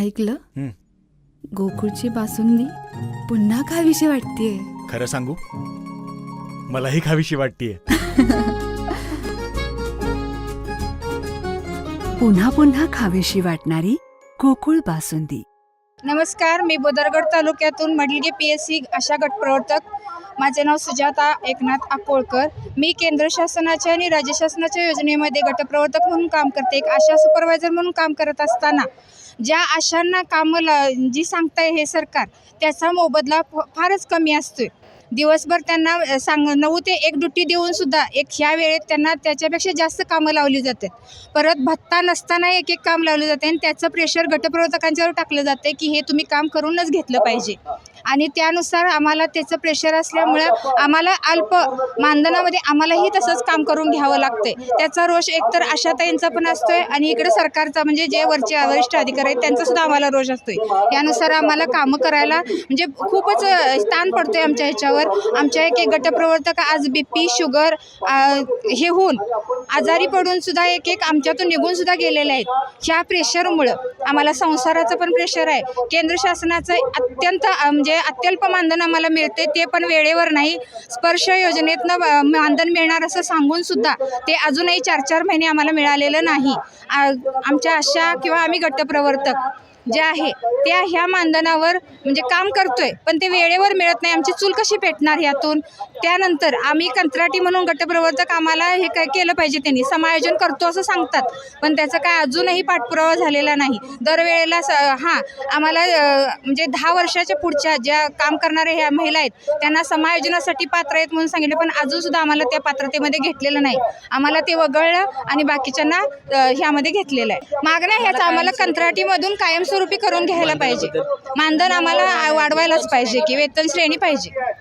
ऐकलं? हं. गोकुळची बासुंदी पुन्हा खावीशी वाटतेय. खरं सांगू, मलाही खावीशी वाटतीये. पुन्हा पुन्हा खावीशी वाटणारी गोकुळ बासुंदी. नमस्कार, मी बोदरगड तालुक्यातून मडलगे PSC आशा गटप्रवर्तक. माझे नाव सुजाता एकनाथ अकोळकर. मी केंद्र शासनाच्या आणि राज्य शासनाच्या योजनेमध्ये गटप्रवर्तक म्हणून काम करते. एक आशा सुपरवायझर म्हणून काम करत असताना ज्या आशांना कामं जी सांगताय हे सरकार, त्याचा मोबदला फारच कमी असतोय. दिवसभर त्यांना 9 ते 1 ड्युटी देऊन सुद्धा ह्या वेळेत त्यांना त्याच्यापेक्षा जास्त कामं लावली जातात. परत भत्ता नसताना एक काम लावलं जाते आणि त्याचं प्रेशर गटप्रवर्तकांच्यावर टाकलं जाते की हे तुम्ही काम करूनच घेतलं पाहिजे. आणि त्यानुसार आम्हाला त्याचं प्रेशर असल्यामुळं आम्हाला अल्प मानधनामध्ये आम्हालाही तसंच काम करून घ्यावं लागतंय. त्याचा रोष एकतर आशाताईंचा पण असतोय आणि इकडे सरकारचा म्हणजे जे वरचे वरिष्ठ अधिकारी आहेत त्यांचासुद्धा आम्हाला रोष असतोय. यानुसार आम्हाला कामं करायला म्हणजे खूपच ताण पडतोय आमच्या ह्याच्यावर. आमच्या एक गटप्रवर्तक आज BP शुगर हे होऊन आजारी पडून सुद्धा एक आमच्यातून निघून सुद्धा गेलेले आहेत. ह्या प्रेशरमुळं आम्हाला संसाराचं पण प्रेशर आहे. केंद्र शासनाचं अत्यंत म्हणजे अत्यल्प मानधन आम्हाला मिळते, ते पण वेळेवर नाही. स्पर्श योजनेतनं मानधन मिळणार असं सांगून सुद्धा ते अजूनही 4-4 महिने आम्हाला मिळालेलं नाही. आमच्या आशा किंवा आम्ही गटप्रवर्तक जे आहे त्या ह्या मानधनावर म्हणजे काम करतोय, पण ते वेळेवर मिळत नाही. आमची चूल कशी पेटणार ह्यातून? त्यानंतर आम्ही कंत्राटी म्हणून गटप्रवर्तक आम्हाला हे काय केलं पाहिजे, त्यांनी समायोजन करतो असं सांगतात, पण त्याचा काय अजूनही पाठपुरावा झालेला नाही. दरवेळेला आम्हाला म्हणजे 10 वर्षाच्या पुढच्या ज्या काम करणाऱ्या ह्या महिला आहेत त्यांना समायोजनासाठी पात्र आहेत म्हणून सांगितलं, पण अजूनसुद्धा आम्हाला त्या पात्रतेमध्ये घेतलेलं नाही. आम्हाला ते वगळलं आणि बाकीच्यांना ह्यामध्ये घेतलेलं आहे. मागण्या ह्याच आम्हाला कंत्राटीमधून कायमस्वरूपी करून घ्यायला पाहिजे. मानधन आम्हाला वाढवायलाच पाहिजे की वेतन श्रेणी पाहिजे.